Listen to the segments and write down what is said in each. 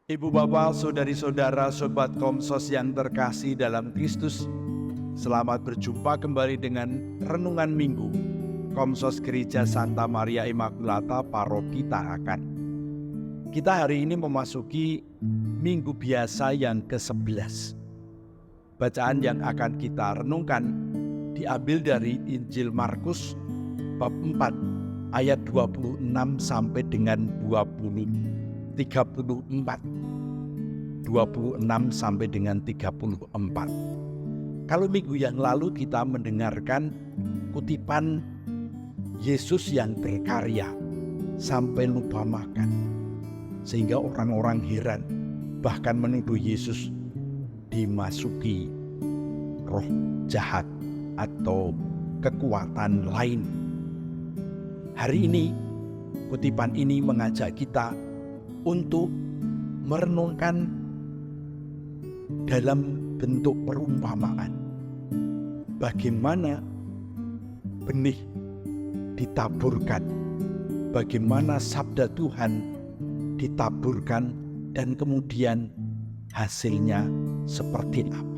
Ibu bapak, saudari-saudara, sobat Komsos yang terkasih dalam Kristus, selamat berjumpa kembali dengan Renungan Minggu Komsos Gereja Santa Maria Immaculata Paroki Tarakan. Kita hari ini memasuki Minggu Biasa yang ke-11. Bacaan yang akan kita renungkan diambil dari Injil Markus bab 4 ayat 26 sampai dengan 34. 26 sampai dengan 34. Kalau minggu yang lalu kita mendengarkan kutipan Yesus yang berkarya sampai lupa makan, sehingga orang-orang heran, bahkan menuduh Yesus dimasuki roh jahat atau kekuatan lain. Hari ini kutipan ini mengajak kita untuk merenungkan dalam bentuk perumpamaan bagaimana benih ditaburkan, bagaimana sabda Tuhan ditaburkan, dan kemudian hasilnya seperti apa.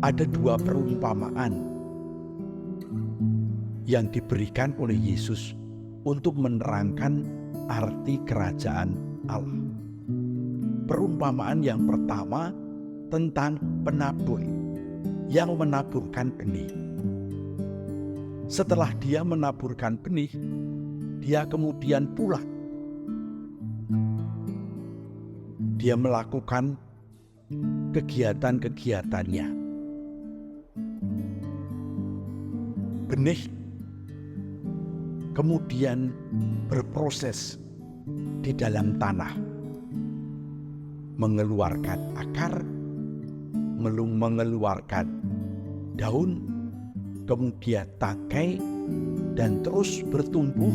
Ada dua perumpamaan yang diberikan oleh Yesus untuk menerangkan arti kerajaan Allah. Perumpamaan yang pertama tentang penabur yang menaburkan benih. Setelah dia menaburkan benih, dia kemudian pulang. Dia melakukan kegiatan-kegiatannya. Benih kemudian berproses di dalam tanah, mengeluarkan akar, mengeluarkan daun, kemudian tangkai, dan terus bertumbuh,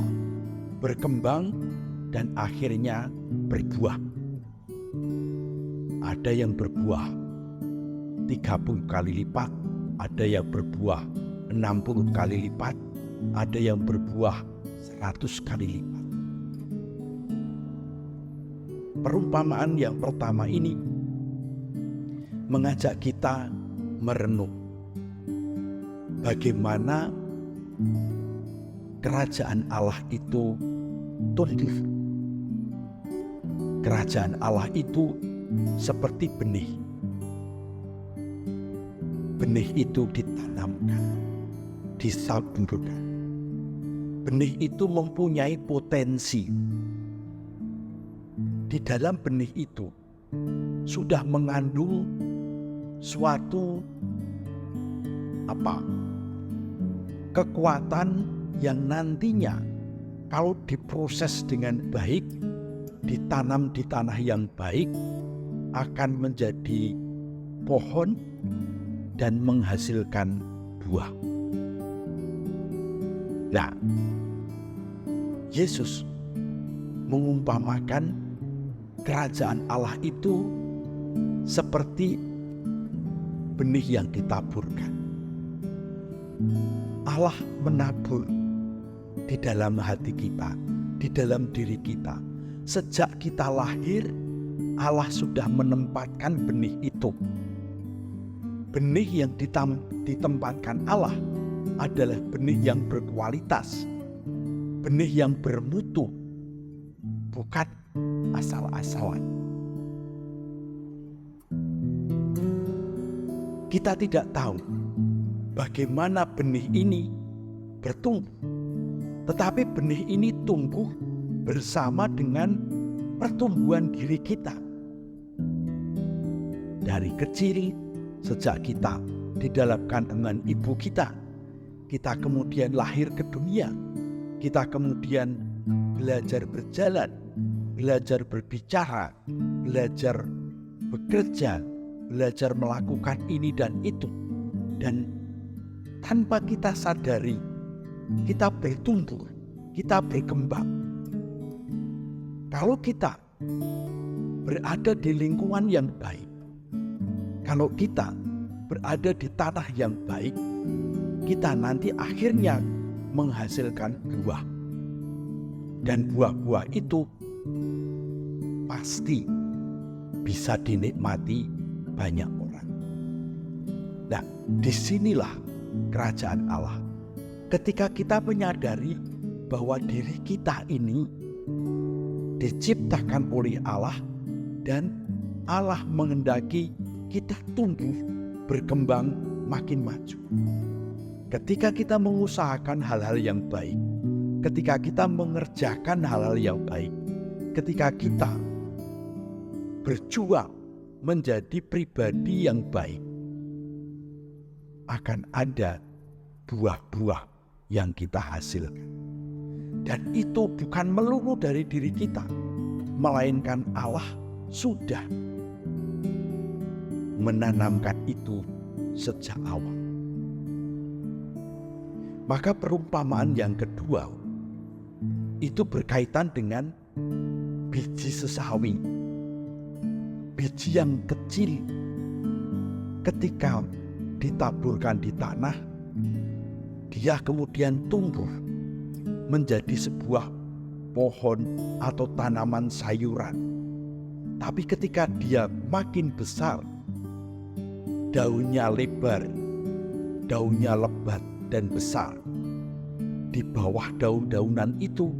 berkembang, dan akhirnya berbuah. Ada yang berbuah 30 kali lipat, ada yang berbuah 60 kali lipat, ada yang berbuah 100 kali lipat. Perumpamaan yang pertama ini mengajak kita merenung bagaimana kerajaan Allah itu tumbuh. Kerajaan Allah itu seperti benih. Benih itu ditanamkan, disaburkan. Benih itu mempunyai potensi. Di dalam benih itu sudah mengandung suatu kekuatan yang nantinya kalau diproses dengan baik, ditanam di tanah yang baik, akan menjadi pohon dan menghasilkan buah. Nah, Yesus mengumpamakan kerajaan Allah itu seperti benih yang ditaburkan. Allah menabur di dalam hati kita, di dalam diri kita. Sejak kita lahir, Allah sudah menempatkan benih itu. Benih yang ditempatkan Allah adalah benih yang berkualitas, benih yang bermutu, bukan asal-asalan. Kita tidak tahu bagaimana benih ini bertumbuh, tetapi benih ini tumbuh bersama dengan pertumbuhan diri kita. Dari kecil, sejak kita di dalam kandungan ibu kita kemudian lahir ke dunia, kita kemudian belajar berjalan, belajar berbicara, belajar bekerja, belajar melakukan ini dan itu. Dan tanpa kita sadari, kita bertumbuh, kita berkembang. Kalau kita berada di lingkungan yang baik, kalau kita berada di tanah yang baik, kita nanti akhirnya menghasilkan buah. Dan buah-buah itu pasti bisa dinikmati banyak orang. Nah, disinilah kerajaan Allah. Ketika kita menyadari bahwa diri kita ini diciptakan oleh Allah dan Allah menghendaki kita tumbuh, berkembang, makin maju. Ketika kita mengusahakan hal-hal yang baik, ketika kita mengerjakan hal-hal yang baik, ketika kita berjuang menjadi pribadi yang baik, akan ada buah-buah yang kita hasilkan. Dan itu bukan melulu dari diri kita, melainkan Allah sudah menanamkan itu sejak awal. Maka perumpamaan yang kedua itu berkaitan dengan biji sesawi. Biji yang kecil ketika ditaburkan di tanah, dia kemudian tumbuh menjadi sebuah pohon atau tanaman sayuran. Tapi ketika dia makin besar, daunnya lebar, daunnya lebat dan besar. Di bawah daun-daunan itu,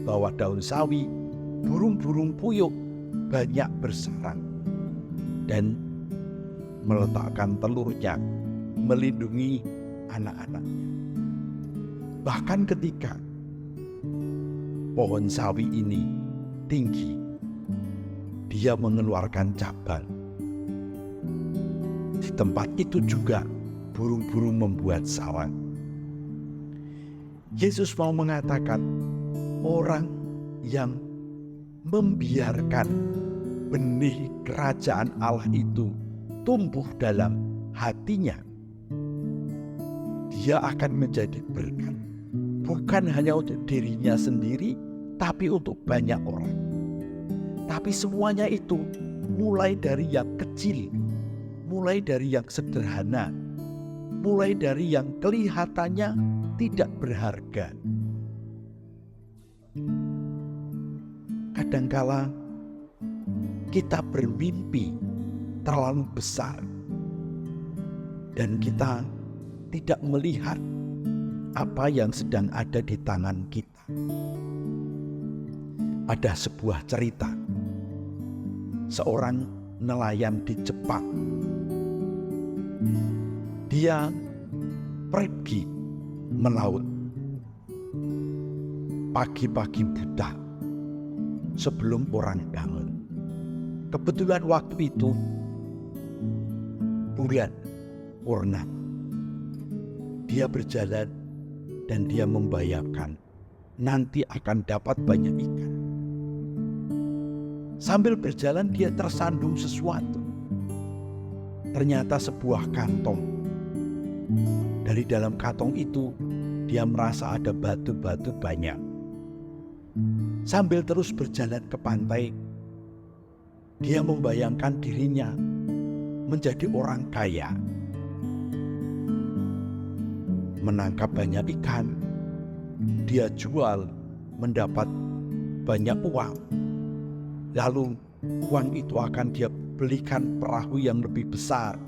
bawah daun sawi, burung-burung puyuh banyak bersarang dan meletakkan telurnya, melindungi anak-anaknya. Bahkan ketika pohon sawi ini tinggi, dia mengeluarkan cabang. Di tempat itu juga burung-burung membuat sarang. Yesus mau mengatakan, orang yang membiarkan benih kerajaan Allah itu tumbuh dalam hatinya, dia akan menjadi berkat. Bukan hanya untuk dirinya sendiri, tapi untuk banyak orang. Tapi semuanya itu mulai dari yang kecil, mulai dari yang sederhana, mulai dari yang kelihatannya tidak berharga. Kadangkala kita bermimpi terlalu besar dan kita tidak melihat apa yang sedang ada di tangan kita. Ada sebuah cerita, seorang nelayan di Jepang. Dia pergi melaut pagi-pagi buta sebelum orang bangun. Kebetulan waktu itu bulan purnama. Dia berjalan dan dia membayangkan nanti akan dapat banyak ikan. Sambil berjalan dia tersandung sesuatu. Ternyata sebuah kantong. Dari dalam kantong itu dia merasa ada batu-batu banyak. Sambil terus berjalan ke pantai, dia membayangkan dirinya menjadi orang kaya, menangkap banyak ikan, dia jual, mendapat banyak uang. Lalu uang itu akan dia belikan perahu yang lebih besar.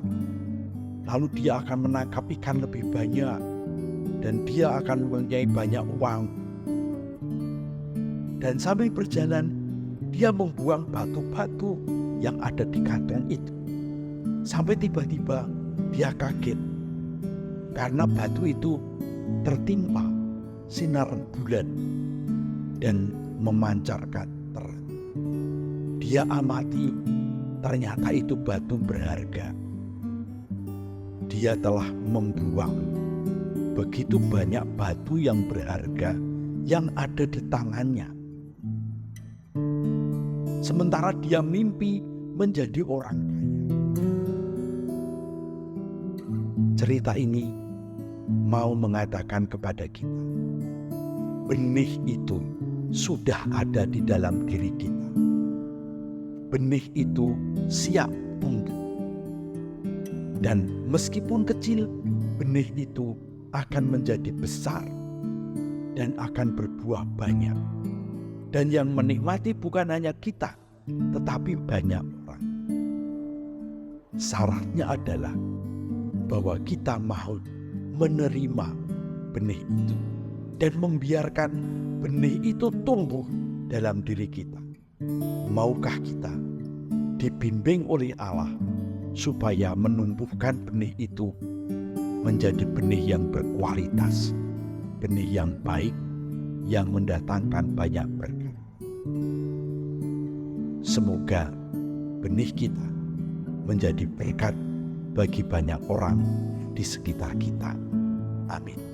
Lalu dia akan menangkap ikan lebih banyak dan dia akan mempunyai banyak uang. Dan sambil berjalan, dia membuang batu-batu yang ada di kantong itu. Sampai tiba-tiba dia kaget karena batu itu tertimpa sinar bulan dan memancarkan terang. Dia amati, ternyata itu batu berharga. Dia telah membuang begitu banyak batu yang berharga yang ada di tangannya. Sementara dia mimpi menjadi orang kaya. Cerita ini mau mengatakan kepada kita, benih itu sudah ada di dalam diri kita. Benih itu siap tumbuh. Dan meskipun kecil, benih itu akan menjadi besar dan akan berbuah banyak. Dan yang menikmati bukan hanya kita, tetapi banyak orang. Syaratnya adalah bahwa kita mau menerima benih itu dan membiarkan benih itu tumbuh dalam diri kita. Maukah kita dibimbing oleh Allah supaya menumbuhkan benih itu menjadi benih yang berkualitas, benih yang baik, yang mendatangkan banyak berkat. Semoga benih kita menjadi berkat bagi banyak orang di sekitar kita. Amin.